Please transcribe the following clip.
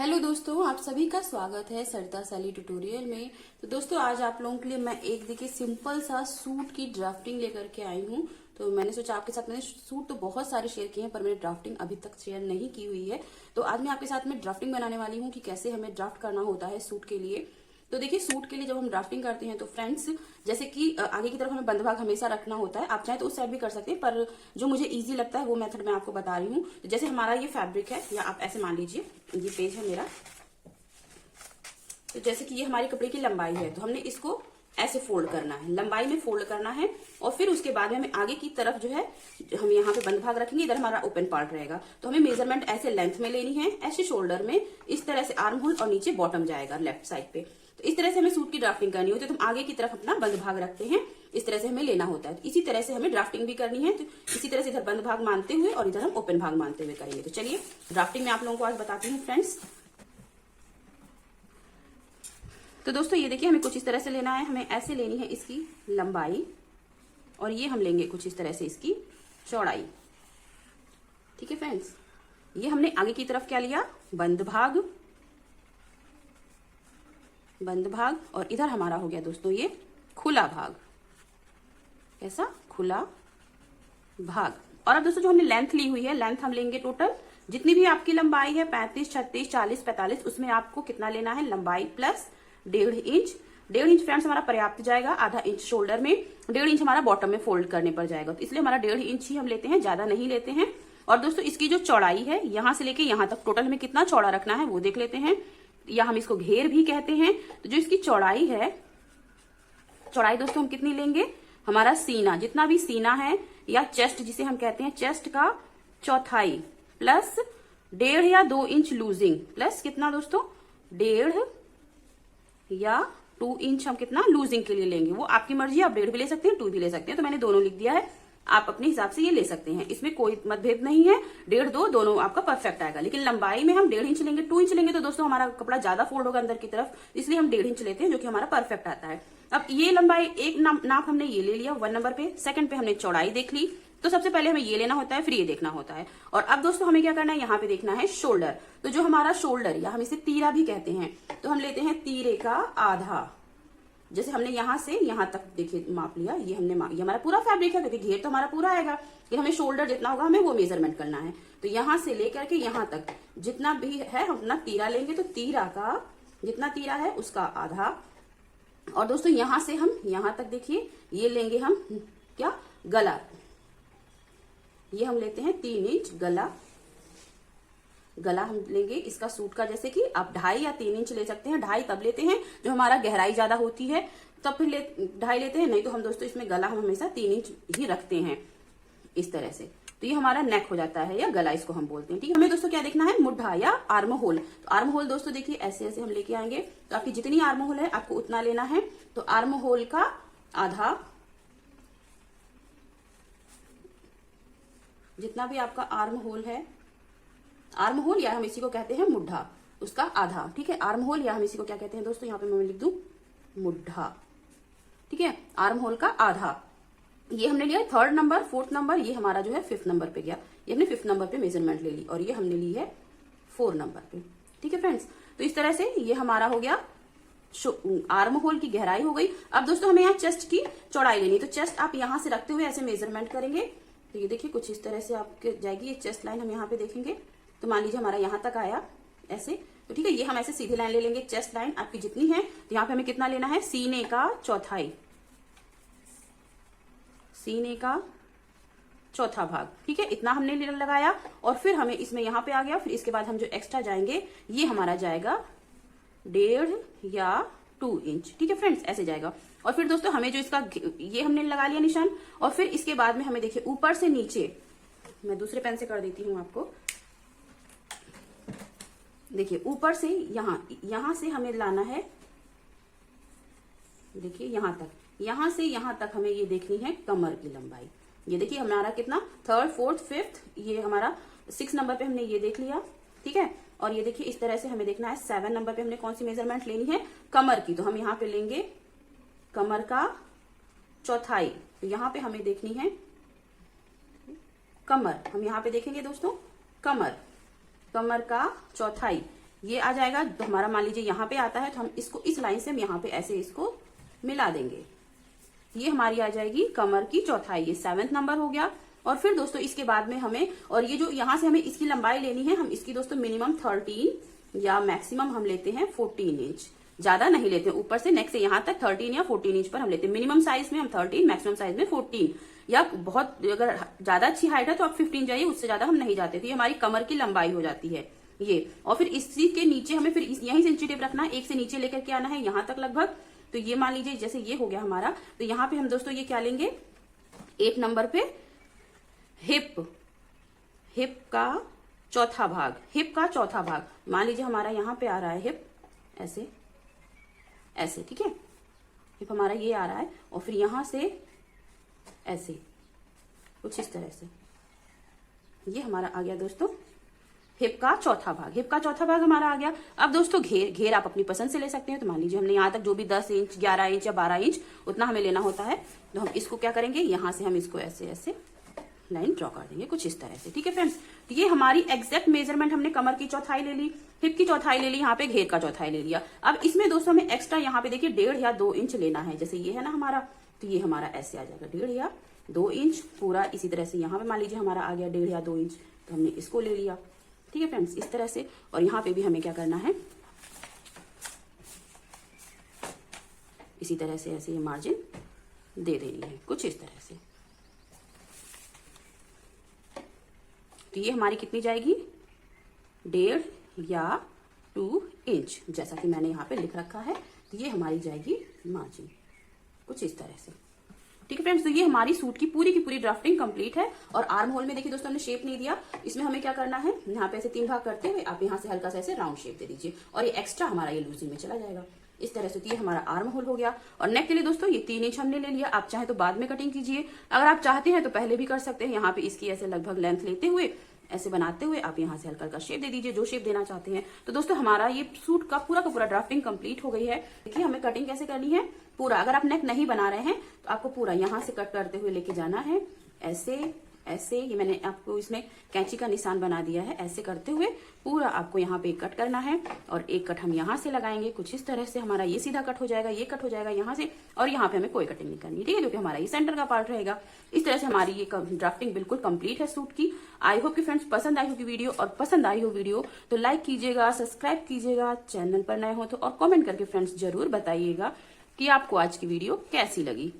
Hello दोस्तों, आप सभी का स्वागत है सरिता सैली ट्यूटोरियल में। तो दोस्तों आज आप लोगों के लिए मैं एक देखिए सिंपल सा सूट की ड्राफ्टिंग लेकर के आई हूँ। तो मैंने सोचा आपके साथ, मैंने सूट तो बहुत सारे शेयर किए हैं पर मैंने ड्राफ्टिंग अभी तक शेयर नहीं की हुई है। तो आज मैं आपके साथ में ड्राफ्टिंग बनाने वाली हूँ कि कैसे हमें ड्राफ्ट करना होता है सूट के लिए। तो देखिए सूट के लिए जब हम ड्राफ्टिंग करते हैं तो फ्रेंड्स, जैसे कि आगे की तरफ हमें बंद भाग हमेशा रखना होता है। आप चाहे तो उस साइड भी कर सकते हैं, पर जो मुझे इजी लगता है वो मेथड मैं आपको बता रही हूँ। तो जैसे हमारा ये फैब्रिक है, या आप ऐसे मान लीजिए ये पेज है मेरा। तो जैसे कि ये हमारी कपड़े की लंबाई है, तो हमने इसको ऐसे फोल्ड करना है, लंबाई में फोल्ड करना है। और फिर उसके बाद में हमें आगे की तरफ जो है, हम यहाँ पे बंद भाग रखेंगे, इधर हमारा ओपन पार्ट रहेगा। तो हमें मेजरमेंट ऐसे लेंथ में लेनी है, ऐसे शोल्डर में, इस तरह से आर्म होल और नीचे बॉटम जाएगा लेफ्ट साइड पे। तो इस तरह से हमें सूट की ड्राफ्टिंग करनी होती है। तो हम आगे की तरफ अपना बंद भाग रखते हैं, इस तरह से हमें लेना होता है। तो इसी तरह से हमें ड्राफ्टिंग भी करनी है। तो इसी तरह से इधर बंद भाग मानते हुए और इधर हम ओपन भाग मानते हुए करेंगे। तो चलिए ड्राफ्टिंग में आप लोगों को आज बताती हूँ फ्रेंड्स। तो दोस्तों ये देखिए, हमें कुछ इस तरह से लेना है। हमें ऐसे लेनी है इसकी लंबाई, और ये हम लेंगे कुछ इस तरह से इसकी चौड़ाई। ठीक है फ्रेंड्स, ये हमने आगे की तरफ क्या लिया, बंद भाग, बंद भाग, और इधर हमारा हो गया दोस्तों ये खुला भाग। कैसा, खुला भाग। और अब दोस्तों जो हमने लेंथ ली हुई है, लेंथ हम लेंगे टोटल जितनी भी आपकी लंबाई है, 35, 36, 40, 45, उसमें आपको कितना लेना है, लंबाई प्लस 1.5 इंच। 1.5 इंच फ्रेंड्स हमारा पर्याप्त जाएगा। आधा इंच शोल्डर में, 1.5 इंच हमारा बॉटम में फोल्ड करने पर जाएगा। तो इसलिए हमारा 1.5 इंच ही हम लेते हैं, ज्यादा नहीं लेते हैं। और दोस्तों इसकी जो चौड़ाई है, यहां से लेके यहां तक टोटल हमें कितना चौड़ा रखना है वो देख लेते हैं, या हम इसको घेर भी कहते हैं। तो जो इसकी चौड़ाई है, चौड़ाई दोस्तों हम कितनी लेंगे, हमारा सीना, जितना भी सीना है या चेस्ट जिसे हम कहते हैं, चेस्ट का चौथाई प्लस 1.5 या 2 इंच लूजिंग, प्लस कितना दोस्तों, 1.5 या 2 इंच हम कितना लूजिंग के लिए लेंगे। वो आपकी मर्जी, आप 1.5 भी ले सकते हैं, 2 भी ले सकते हैं। तो मैंने दोनों लिख दिया है, आप अपने हिसाब से ये ले सकते हैं, इसमें कोई मतभेद नहीं है। 1.5, 2 दोनों आपका परफेक्ट आएगा। लेकिन लंबाई में हम 1.5 इंच लेंगे, 2 इंच लेंगे तो दोस्तों हमारा कपड़ा ज्यादा फोल्ड होगा अंदर की तरफ, इसलिए हम 1.5 इंच लेते हैं, जो कि हमारा परफेक्ट आता है। अब ये लंबाई एक नाप हमने ये ले लिया 1 नंबर पे, सेकंड पे हमने चौड़ाई देख ली। तो सबसे पहले हमें ये लेना होता है, फिर ये देखना होता है। और अब दोस्तों हमें क्या करना है, यहाँ पे देखना है शोल्डर। तो जो हमारा शोल्डर, या हम इसे तीरा भी कहते हैं, तो हम लेते हैं तीरे का आधा। जैसे हमने यहां से यहां तक देखिए माप लिया, ये हमने ये हमारा पूरा फैब्रिक है, क्योंकि घेर तो हमारा पूरा आएगा, लेकिन हमें शोल्डर जितना होगा हमें वो मेजरमेंट करना है। तो यहां से लेकर के यहां तक जितना भी है हम अपना तीरा लेंगे। तो तीरा का जितना तीरा है उसका आधा। और दोस्तों यहां से हम यहां तक देखिए, ये लेंगे हम क्या, गला, ये हम लेते हैं 3 इंच गला। गला हम लेंगे इसका सूट का, जैसे कि आप 2.5 या 3 इंच ले सकते हैं। 2.5 तब लेते हैं जो हमारा गहराई ज्यादा होती है, तब फिर 2.5 लेते हैं। नहीं तो हम दोस्तों इसमें गला हम हमेशा 3 इंच ही रखते हैं इस तरह से। तो ये हमारा नेक हो जाता है, या गला इसको हम बोलते हैं। ठीक है, हमें दोस्तों क्या देखना है, मुड्ढा या आर्म होल। तो आर्म होल दोस्तों देखिए ऐसे ऐसे हम लेके आएंगे। तो आपकी जितनी आर्म होल है आपको उतना लेना है। तो आर्म होल का आधा, जितना भी आपका आर्म होल है, आर्म होल या हम इसी को कहते हैं मुड्ढा, उसका आधा। ठीक है, आर्म होल या हम इसी को क्या कहते हैं दोस्तों, यहाँ पे मैं लिख दूं मुड्ढा। ठीक है, आर्म होल का आधा ये हमने लिया 3rd नंबर, 4th नंबर, ये हमारा जो है 5th नंबर पे गया। ये हमने 5th नंबर पे मेजरमेंट ले ली, और ये हमने ली है 4 नंबर पे। ठीक है फ्रेंड्स, तो इस तरह से ये हमारा हो गया आर्म होल की गहराई हो गई। अब दोस्तों हमें यहाँ चेस्ट की चौड़ाई लेनी। तो चेस्ट आप यहां से रखते हुए ऐसे मेजरमेंट करेंगे। तो ये देखिए कुछ इस तरह से आपके जाएगी ये चेस्ट लाइन, हम यहाँ पे देखेंगे। तो मान लीजिए हमारा यहां तक आया ऐसे, तो ठीक है, ये हम ऐसे सीधी लाइन ले लेंगे। चेस्ट लाइन आपकी जितनी है, तो यहाँ पे हमें कितना लेना है, सीने का चौथाई, सीने का चौथा भाग। ठीक है, इतना हमने लगाया। और फिर हमें इसमें यहाँ पे आ गया। फिर इसके बाद हम जो एक्स्ट्रा जाएंगे, ये हमारा जाएगा 1.5 या 2 इंच। ठीक है फ्रेंड्स, ऐसे जाएगा। और फिर दोस्तों हमें जो इसका ये हमने लगा लिया निशान। और फिर इसके बाद में हमें देखिए ऊपर से नीचे, मैं दूसरे पेन से कर देती हूँ आपको। देखिए ऊपर से यहां से हमें लाना है, देखिए यहां तक, यहां से यहां तक हमें ये देखनी है कमर की लंबाई। ये देखिए हमारा कितना, 3rd, 4th, 5th, ये हमारा 6 नंबर पे हमने ये देख लिया। ठीक है, और ये देखिए इस तरह से हमें देखना है 7 नंबर पे हमने कौन सी मेजरमेंट लेनी है, कमर की। तो हम यहाँ पे लेंगे कमर का चौथाई। तो यहाँ पे हमें देखनी है कमर, हम यहाँ पे देखेंगे दोस्तों कमर, कमर का चौथाई। ये आ जाएगा तो हमारा मान लीजिए यहाँ पे आता है तो हम इसको इस लाइन से हम यहाँ पे ऐसे इसको मिला देंगे। ये हमारी आ जाएगी कमर की चौथाई, ये 7th नंबर हो गया। और फिर दोस्तों इसके बाद में हमें, और ये जो यहाँ से हमें इसकी लंबाई लेनी है, हम इसकी दोस्तों मिनिमम 13 या मैक्सिमम हम लेते हैं 14 इंच, ज्यादा नहीं लेते हैं। ऊपर से नेक से यहाँ तक 13 या 14 इंच पर हम लेते हैं। मिनिमम साइज में हम 13, मैक्सिमम साइज में 14, या बहुत अगर ज्यादा अच्छी हाइट है तो आप 15 जाइए, उससे ज्यादा हम नहीं जाते। तो ये हमारी कमर की लंबाई हो जाती है ये। और फिर इसी के नीचे हमें फिर यहीं से इंची टेप रखना है, एक से नीचे लेकर के आना है यहाँ तक लगभग। तो ये मान लीजिए जैसे ये हो गया हमारा, तो यहाँ पे हम दोस्तों ये क्या लेंगे, 8 नंबर पे हिप का चौथा भाग, हिप का चौथा भाग मान लीजिए हमारा यहाँ पे आ रहा है हिप ऐसे ऐसे, ठीक है, हिप हमारा ये आ रहा है। और फिर यहां से ऐसे कुछ इस तरह से ये हमारा आ गया दोस्तों हिप का चौथा भाग। हिप का चौथा भाग हमारा आ गया। अब दोस्तों घेर आप अपनी पसंद से ले सकते हैं। तो मान लीजिए हमने यहाँ तक जो भी 10 इंच, 11 इंच या 12 इंच उतना हमें लेना होता है, तो हम इसको क्या करेंगे, यहाँ से हम इसको ऐसे ऐसे लाइन ड्रॉ कर देंगे कुछ इस तरह से, ठीक है फ्रेंड्स। तो ये हमारी एग्जैक्ट मेजरमेंट, हमने कमर की चौथाई ले ली, हिप की चौथाई ले ली, यहाँ पे घेर का चौथाई ले लिया। अब इसमें दोस्तों हमें एक्स्ट्रा यहाँ पे देखिए 1.5 या 2 इंच लेना है। जैसे ये है ना हमारा, तो ये हमारा ऐसे आ जाएगा 1.5 या 2 इंच पूरा। इसी तरह से यहाँ पे मान लीजिए हमारा आ गया 1.5 या 2 इंच, तो हमने इसको ले लिया, ठीक है फ्रेंड्स, इस तरह से। और यहाँ पे भी हमें क्या करना है, इसी तरह से ऐसे ये मार्जिन दे देनी है कुछ इस तरह से। तो ये हमारी कितनी जाएगी, 1.5 या 2 इंच, जैसा कि मैंने यहाँ पे लिख रखा है। तो ये हमारी जाएगी मार्जिन कुछ इस तरह से, ठीक है फ्रेंड्स। तो ये हमारी सूट की पूरी ड्राफ्टिंग कंप्लीट है। और आर्म होल में देखिए दोस्तों हमने शेप नहीं दिया, इसमें हमें क्या करना है, यहाँ पे ऐसे 3 भाग करते हुए आप यहाँ से हल्का सा ऐसे राउंड शेप दे दीजिए, और ये एक्स्ट्रा हमारा ये लूजिंग में चला जाएगा इस तरह से। तो ये हमारा आर्म होल हो गया। और नेक के लिए दोस्तों ये 3 इंच हमने ले लिया। आप चाहे तो बाद में कटिंग कीजिए, अगर आप चाहते हैं तो पहले भी कर सकते हैं। यहाँ पे इसकी ऐसे लगभग लेंथ लेते हुए ऐसे बनाते हुए आप यहाँ से हल्का हल्का शेप दे दीजिए, जो शेप देना चाहते हैं। तो दोस्तों हमारा ये सूट का पूरा ड्राफ्टिंग कंप्लीट हो गई है। देखिए हमें कटिंग कैसे करनी है पूरा, अगर आप नेक नहीं बना रहे हैं तो आपको पूरा यहाँ से कट करते हुए लेके जाना है, ऐसे ऐसे। ये मैंने आपको इसमें कैंची का निशान बना दिया है। ऐसे करते हुए पूरा आपको यहाँ पे एक कट करना है, और एक कट हम यहाँ से लगाएंगे कुछ इस तरह से। हमारा ये सीधा कट हो जाएगा, ये कट हो जाएगा यहाँ से, और यहाँ पे हमें कोई कटिंग नहीं करनी, ठीक है, क्योंकि हमारा ये सेंटर का पार्ट रहेगा। इस तरह से हमारी ये ड्राफ्टिंग बिल्कुल कंप्लीट है सूट की। आई होप कि फ्रेंड्स पसंद आई होगी वीडियो, और पसंद आई हो वीडियो तो लाइक कीजिएगा, सब्सक्राइब कीजिएगा, चैनल पर नए हो तो, और कॉमेंट करके फ्रेंड्स जरूर बताइएगा कि आपको आज की वीडियो कैसी लगी।